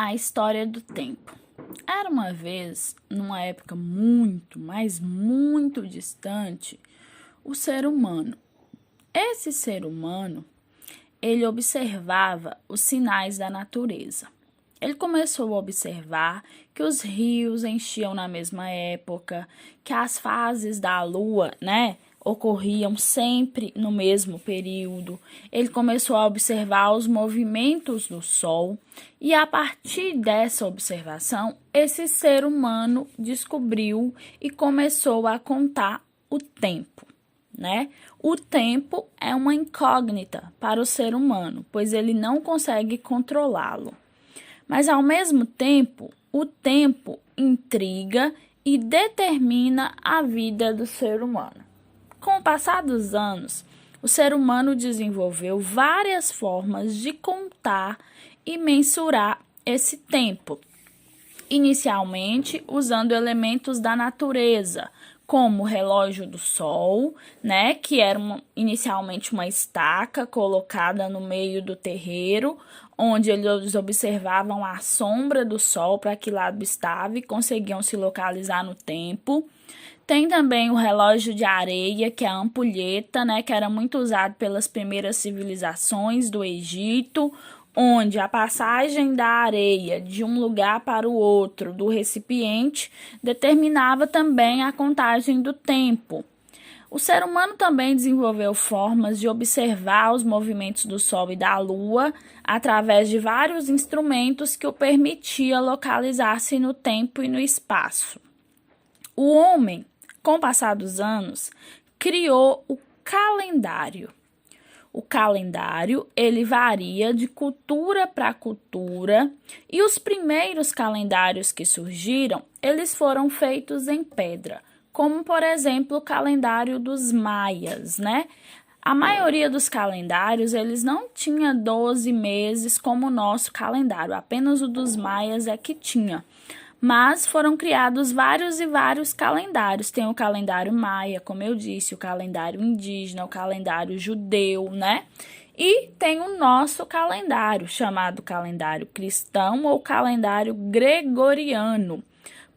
A história do tempo. Era uma vez, numa época muito, mas muito distante, o ser humano. Esse ser humano, ele observava os sinais da natureza. Ele começou a observar que os rios enchiam na mesma época, que as fases da lua, ocorriam sempre no mesmo período. Ele começou a observar os movimentos do sol e, a partir dessa observação, esse ser humano descobriu e começou a contar o tempo, O tempo é uma incógnita para o ser humano, pois ele não consegue controlá-lo. Mas, ao mesmo tempo, o tempo intriga e determina a vida do ser humano. Com o passar dos anos, o ser humano desenvolveu várias formas de contar e mensurar esse tempo. Inicialmente, usando elementos da natureza, como o relógio do sol, que era inicialmente uma estaca colocada no meio do terreiro, onde eles observavam a sombra do sol para que lado estava e conseguiam se localizar no tempo. Tem também o relógio de areia, que é a ampulheta, que era muito usado pelas primeiras civilizações do Egito, onde a passagem da areia de um lugar para o outro do recipiente determinava também a contagem do tempo. O ser humano também desenvolveu formas de observar os movimentos do Sol e da Lua através de vários instrumentos que o permitia localizar-se no tempo e no espaço. O homem, com o passar dos anos, criou o calendário. O calendário, ele varia de cultura para cultura e os primeiros calendários que surgiram, eles foram feitos em pedra, como, por exemplo, o calendário dos maias, A maioria dos calendários, eles não tinha 12 meses como o nosso calendário, apenas o dos maias é que tinha. Mas foram criados vários e vários calendários. Tem o calendário maia, como eu disse, o calendário indígena, o calendário judeu, E tem o nosso calendário, chamado calendário cristão ou calendário gregoriano.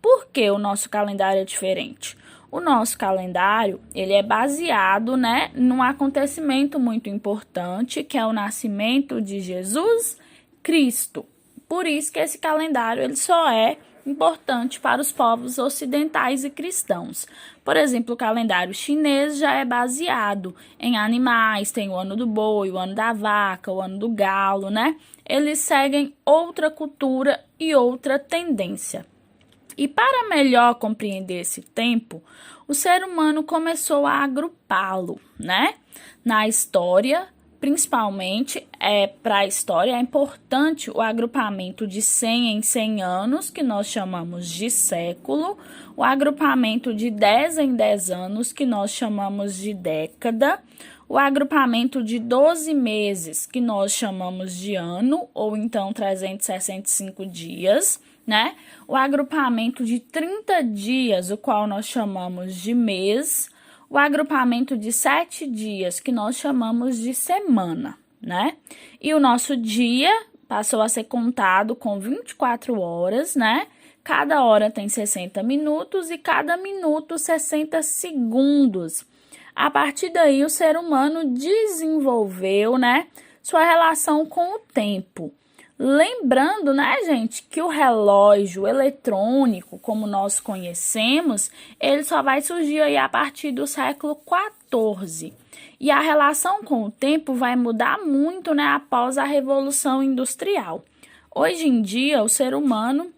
Por que o nosso calendário é diferente? O nosso calendário, ele é baseado, num acontecimento muito importante, que é o nascimento de Jesus Cristo. Por isso que esse calendário, ele só é importante para os povos ocidentais e cristãos. Por exemplo, o calendário chinês já é baseado em animais, tem o ano do boi, o ano da vaca, o ano do galo, Eles seguem outra cultura e outra tendência. E para melhor compreender esse tempo, o ser humano começou a agrupá-lo, Na história, principalmente, para a história, é importante o agrupamento de 100 em 100 anos, que nós chamamos de século, o agrupamento de 10 em 10 anos, que nós chamamos de década, o agrupamento de 12 meses, que nós chamamos de ano, ou então 365 dias, O agrupamento de 30 dias, o qual nós chamamos de mês, o agrupamento de 7 dias, que nós chamamos de semana, E o nosso dia passou a ser contado com 24 horas, Cada hora tem 60 minutos e cada minuto 60 segundos. A partir daí, o ser humano desenvolveu, sua relação com o tempo. Lembrando, gente, que o relógio eletrônico, como nós conhecemos, ele só vai surgir aí a partir do século XIV. E a relação com o tempo vai mudar muito, após a Revolução Industrial. Hoje em dia, o ser humano,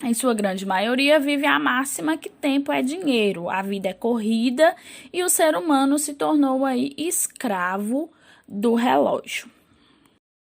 em sua grande maioria, vive a máxima que tempo é dinheiro, a vida é corrida e o ser humano se tornou aí escravo do relógio.